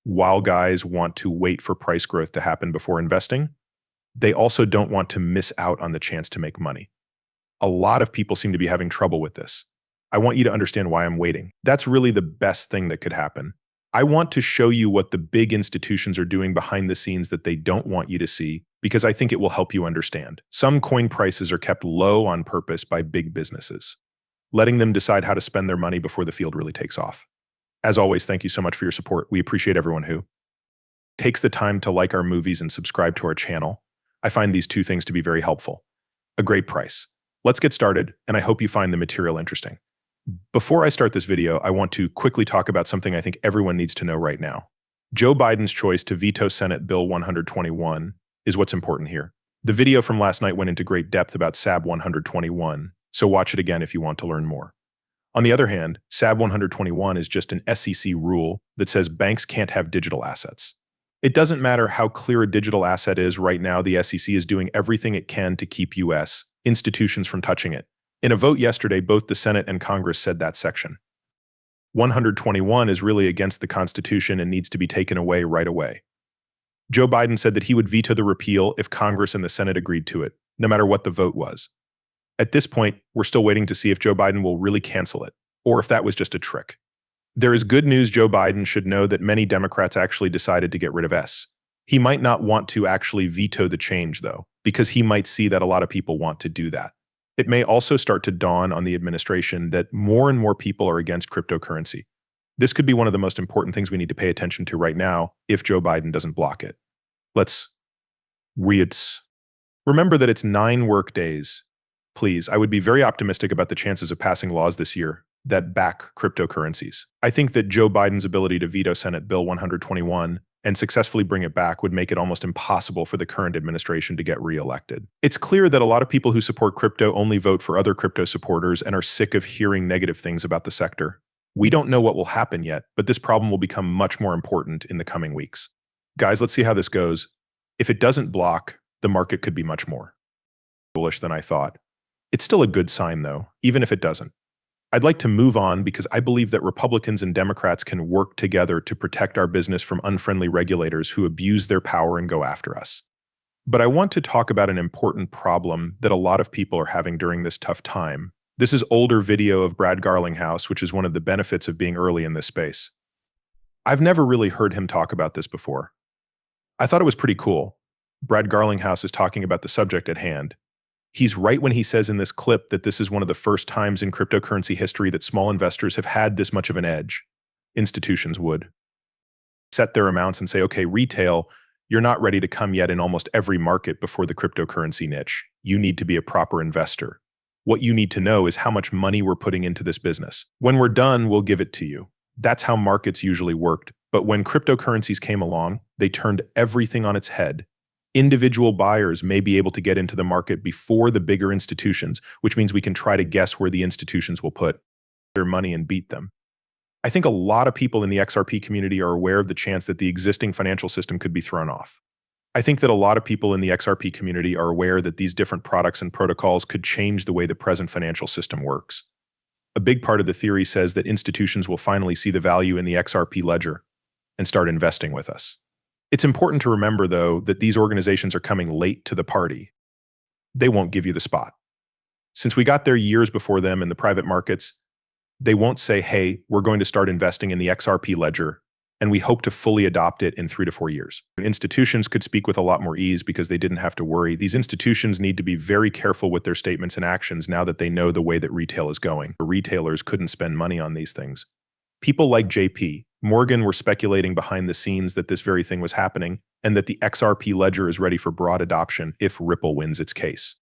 While guys want to wait for price growth to happen before investing, they also don't want to miss out on the chance to make money. A lot of people seem to be having trouble with this. I want you to understand why I'm waiting. That's really the best thing that could happen. I want to show you what the big institutions are doing behind the scenes that they don't want you to see, because I think it will help you understand. Some coin prices are kept low on purpose by big businesses, letting them decide how to spend their money before the field really takes off. As always, thank you so much for your support. We appreciate everyone who takes the time to like our movies and subscribe to our channel. I find these two things to be very helpful. A great price. Let's get started, and I hope you find the material interesting. Before I start this video, I want to quickly talk about something I think everyone needs to know right now. Joe Biden's choice to veto Senate Bill 121 is what's important here. The video from last night went into great depth about SAB 121, so watch it again if you want to learn more. On the other hand, SAB 121 is just an SEC rule that says banks can't have digital assets. It doesn't matter how clear a digital asset is right now, the SEC is doing everything it can to keep U.S. institutions from touching it. In a vote yesterday, both the Senate and Congress said that section 121 is really against the Constitution and needs to be taken away right away. Joe Biden said that he would veto the repeal if Congress and the Senate agreed to it, no matter what the vote was. At this point, we're still waiting to see if Joe Biden will really cancel it, or if that was just a trick. There is good news. Joe Biden should know that many Democrats actually decided to get rid of S. He might not want to actually veto the change, though, because he might see that a lot of people want to do that. It may also start to dawn on the administration that more and more people are against cryptocurrency. This could be one of the most important things we need to pay attention to right now if Joe Biden doesn't block it. Remember that it's 9 work days. Please, I would be very optimistic about the chances of passing laws this year that back cryptocurrencies. I think that Joe Biden's ability to veto Senate Bill 121 and successfully bring it back would make it almost impossible for the current administration to get reelected. It's clear that a lot of people who support crypto only vote for other crypto supporters and are sick of hearing negative things about the sector. We don't know what will happen yet, but this problem will become much more important in the coming weeks. Guys, let's see how this goes. If it doesn't block, the market could be much more bullish than I thought. It's still a good sign, though, even if it doesn't. I'd like to move on because I believe that Republicans and Democrats can work together to protect our business from unfriendly regulators who abuse their power and go after us. But I want to talk about an important problem that a lot of people are having during this tough time. This is older video of Brad Garlinghouse, which is one of the benefits of being early in this space. I've never really heard him talk about this before. I thought it was pretty cool. Brad Garlinghouse is talking about the subject at hand. He's right when he says in this clip that this is one of the first times in cryptocurrency history that small investors have had this much of an edge. Institutions would set their amounts and say, okay, retail, you're not ready to come yet in almost every market before the cryptocurrency niche. You need to be a proper investor. What you need to know is how much money we're putting into this business. When we're done, we'll give it to you. That's how markets usually worked. But when cryptocurrencies came along, they turned everything on its head. Individual buyers may be able to get into the market before the bigger institutions, which means we can try to guess where the institutions will put their money and beat them. I think a lot of people in the XRP community are aware of the chance that the existing financial system could be thrown off. I think that a lot of people in the XRP community are aware that these different products and protocols could change the way the present financial system works. A big part of the theory says that institutions will finally see the value in the XRP ledger and start investing with us. It's important to remember, though, that these organizations are coming late to the party. They won't give you the spot. Since we got there years before them in the private markets, they won't say, hey, we're going to start investing in the XRP ledger, and we hope to fully adopt it in 3 to 4 years. Institutions could speak with a lot more ease because they didn't have to worry. These institutions need to be very careful with their statements and actions now that they know the way that retail is going. Retailers couldn't spend money on these things. People like JP Morgan were speculating behind the scenes that this very thing was happening and that the XRP ledger is ready for broad adoption if Ripple wins its case.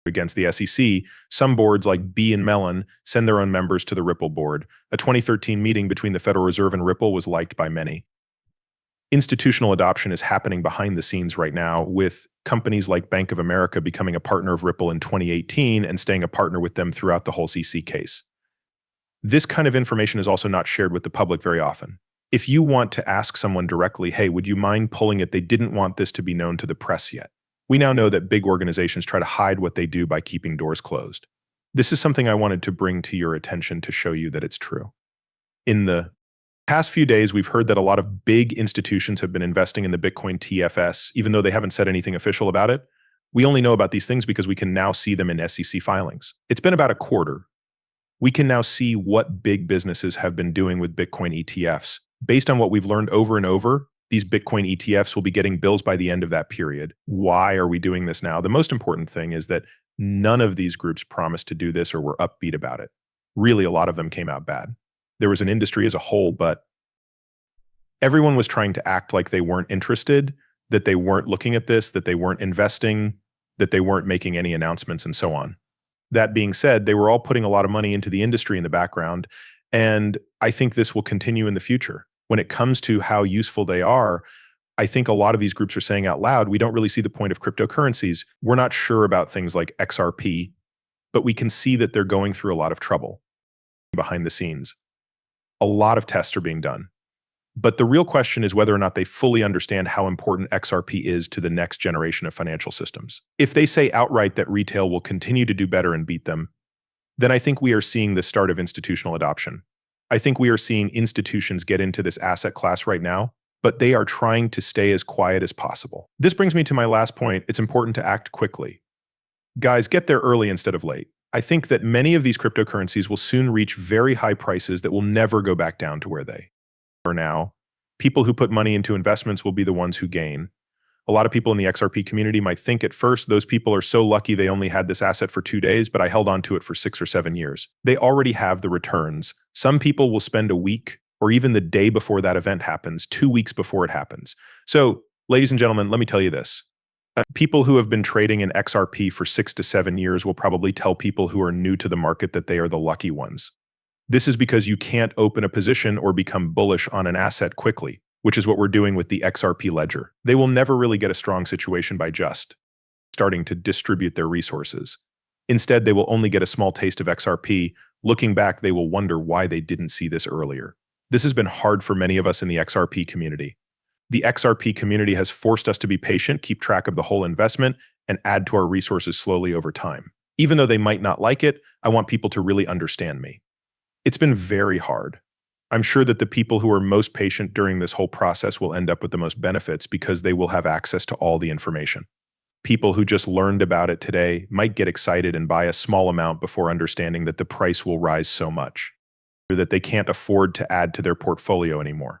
Against the SEC, some boards like B and Mellon send their own members to the Ripple board. A 2013 meeting between the Federal Reserve and Ripple was liked by many. Institutional adoption is happening behind the scenes right now, with companies like Bank of America becoming a partner of Ripple in 2018 and staying a partner with them throughout the whole CC case. This kind of information is also not shared with the public very often. If you want to ask someone directly, hey, would you mind pulling it? They didn't want this to be known to the press yet. We now know that big organizations try to hide what they do by keeping doors closed. This is something I wanted to bring to your attention to show you that it's true. In the Past few days, we've heard that a lot of big institutions have been investing in the Bitcoin TFS, even though they haven't said anything official about it. We only know about these things because we can now see them in SEC filings. It's been about a quarter. We can now see what big businesses have been doing with Bitcoin ETFs. Based on what we've learned over and over, these Bitcoin ETFs will be getting bills by the end of that period. Why are we doing this now? The most important thing is that none of these groups promised to do this or were upbeat about it. Really, a lot of them came out bad. There was an industry as a whole, but everyone was trying to act like they weren't interested, that they weren't looking at this, that they weren't investing, that they weren't making any announcements, and so on. That being said, they were all putting a lot of money into the industry in the background, and I think this will continue in the future. When it comes to how useful they are, I think a lot of these groups are saying out loud, we don't really see the point of cryptocurrencies. We're not sure about things like XRP, but we can see that they're going through a lot of trouble behind the scenes. A lot of tests are being done. But the real question is whether or not they fully understand how important XRP is to the next generation of financial systems. If they say outright that retail will continue to do better and beat them, then I think we are seeing the start of institutional adoption. I think we are seeing institutions get into this asset class right now, but they are trying to stay as quiet as possible. This brings me to my last point. It's important to act quickly. Guys, get there early instead of late. I think that many of these cryptocurrencies will soon reach very high prices that will never go back down to where they are now. People who put money into investments will be the ones who gain. A lot of people in the XRP community might think at first those people are so lucky they only had this asset for 2 days, but I held on to it for 6 or 7 years. They already have the returns. Some people will spend a week or even the day before that event happens, 2 weeks before it happens. So, ladies and gentlemen, let me tell you this. People who have been trading in XRP for 6 to 7 years will probably tell people who are new to the market that they are the lucky ones. This is because you can't open a position or become bullish on an asset quickly, which is what we're doing with the XRP ledger. They will never really get a strong situation by just starting to distribute their resources. Instead, they will only get a small taste of XRP. Looking back, they will wonder why they didn't see this earlier. This has been hard for many of us in the XRP community. The XRP community has forced us to be patient, keep track of the whole investment, and add to our resources slowly over time. Even though they might not like it, I want people to really understand me. It's been very hard. I'm sure that the people who are most patient during this whole process will end up with the most benefits because they will have access to all the information. People who just learned about it today might get excited and buy a small amount before understanding that the price will rise so much, or that they can't afford to add to their portfolio anymore.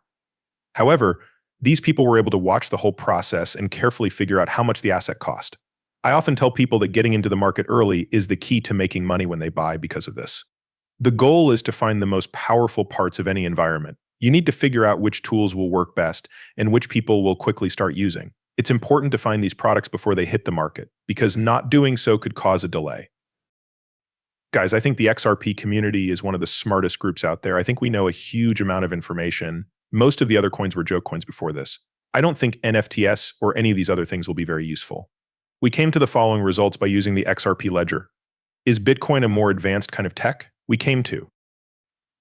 However, these people were able to watch the whole process and carefully figure out how much the asset cost. I often tell people that getting into the market early is the key to making money when they buy because of this. The goal is to find the most powerful parts of any environment. You need to figure out which tools will work best and which people will quickly start using. It's important to find these products before they hit the market, because not doing so could cause a delay. Guys, I think the XRP community is one of the smartest groups out there. I think we know a huge amount of information. Most of the other coins were joke coins before this. I don't think NFTs or any of these other things will be very useful. We came to the following results by using the XRP ledger. Is Bitcoin a more advanced kind of tech? We came to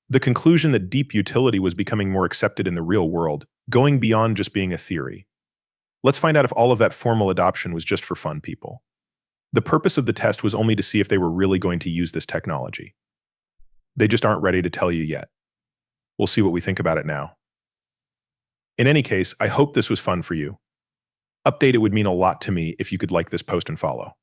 the conclusion that deep utility was becoming more accepted in the real world, going beyond just being a theory. Let's find out if all of that formal adoption was just for fun, people. The purpose of the test was only to see if they were really going to use this technology. They just aren't ready to tell you yet. We'll see what we think about it now. In any case, I hope this was fun for you. Update it would mean a lot to me if you could like this post and follow.